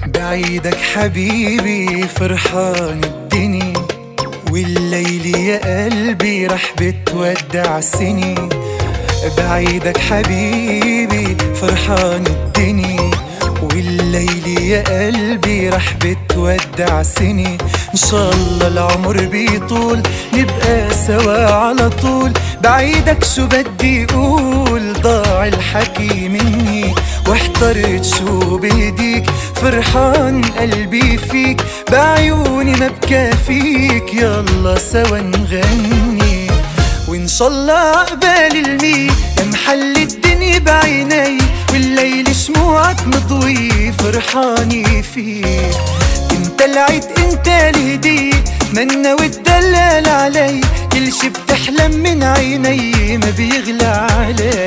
بعيدك حبيبي فرحان الدنيا، والليل يا قلبي رح بتودع السنين. بعيدك حبيبي فرحان الدنيا، والليل يا قلبي رح بتودع سنين. ان شاء الله العمر بيطول نبقى سوا على طول. بعيدك شو بدي اقول، ضاع الحكي مني واحترت شو بهديك. فرحان قلبي فيك بعيوني ما بكافيك، يلا سوا نغني وان شاء الله عقبال المي محل الدنيا بعيني. والليل شموعك مضوي فرحاني فيك، انت العيد انت الهدية منا وتدلل علي. كل شي بتحلم من عيني ما بيغلى علي.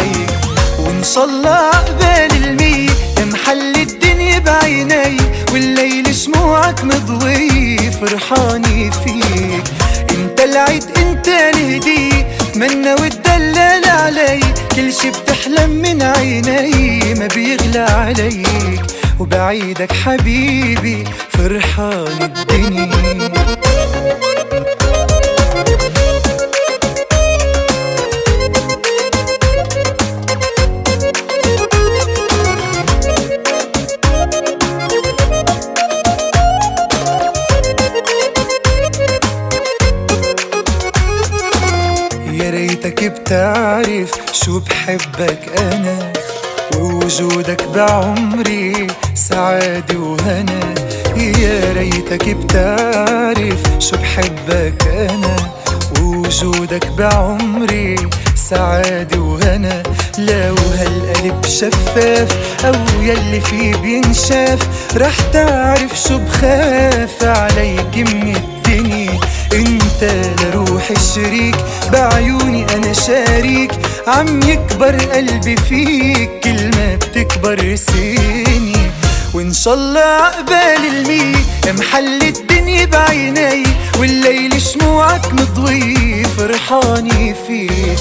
وان شاء الله عقبال المي محل الدنيا بعيني. والليل شموعك مضوي فرحاني فيك، انت العيد انت الهدية منا وتدلل علي. كل شي بتحلم من عيني ما بيغلى عليك. وبعيدك حبيبي فرحان الدنيا. يا ريتك بتعرف شو بحبك أنا، ووجودك بعمري سعادة وهنا. يا ريتك بتعرف شو بحبك أنا، ووجودك بعمري سعادة وهنا. لو هالقلب شفاف أو يلي فيه بينشاف، رح تعرف شو بخاف عليك من الدنيا. انت لروح الشريك بعيوني انا شاريك، عم يكبر قلبي فيك كل ما بتكبر سني. وان شاء الله عقبال المي محل الدنيا بعيني. والليل شموعك مضوي فرحاني فيك،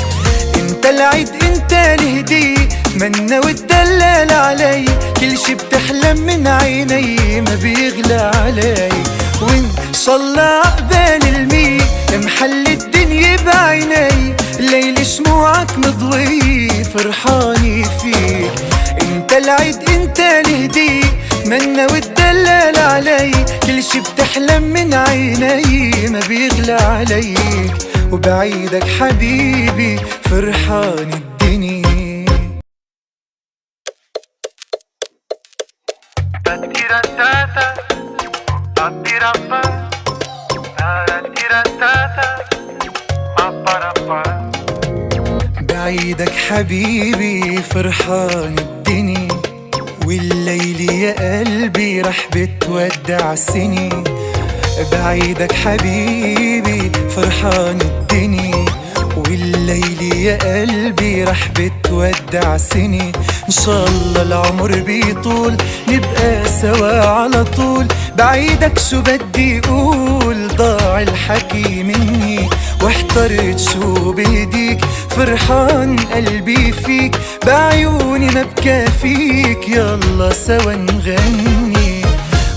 انت العيد انت الهدية منا وتدلل علي. كل شي بتحلم من عيني ما بيغلى علي. وان شاء الله عقبال المي محل الدنيا بعيني. الليل شموعك مضوي فرحاني فيك، انت العيد انت الهدية منا وتدلل علي. كل شي بتحلم من عيني ما بيغلى عليك. وبعيدك حبيبي فرحان الدنيا. بعيدك حبيبي فرحان الدنيا، والليل يا قلبي رح بتودع سنين. بعيدك حبيبي فرحان الدنيا، والليل يا قلبي رح بتودع سنين. ان شاء الله العمر بيطول نبقى سوا على طول. بعيدك شو بدي اقول، ضاع الحكي مني واحترت شو بهديك. فرحان قلبي فيك بعيوني ما بكافيك، يلا سوا نغني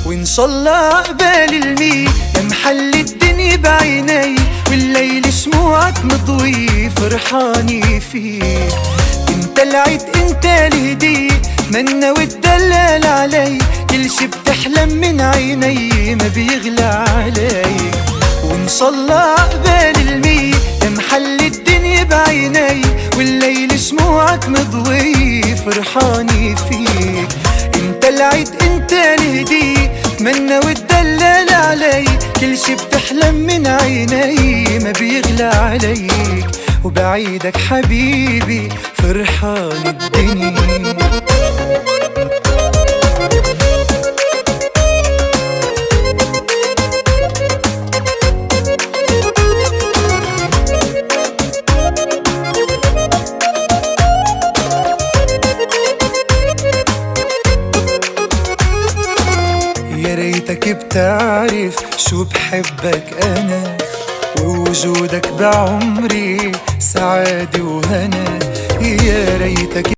وان شاء الله عقبال المي محل الدنيا بعيني. والليل شموعك مضوي فرحاني فيك، انت العيد انت الهدية منا وتدلل علي. كل شي بتحلم من عيني ما بيغلى علي. وان شاء الله عقبال المي محل الدنيا بعيني. والليل شموعك مضوي فرحاني فيك، انت العيد انت الهدية منا وتدلل علي. كل شي بتحلم من عيني ما بيغلى عليك. وبعيدك حبيبي فرحان الدنيا. يا ريتك بتعرف شو بحبك أنا، ووجودك بعمري سعادة وهنا. يا ريتك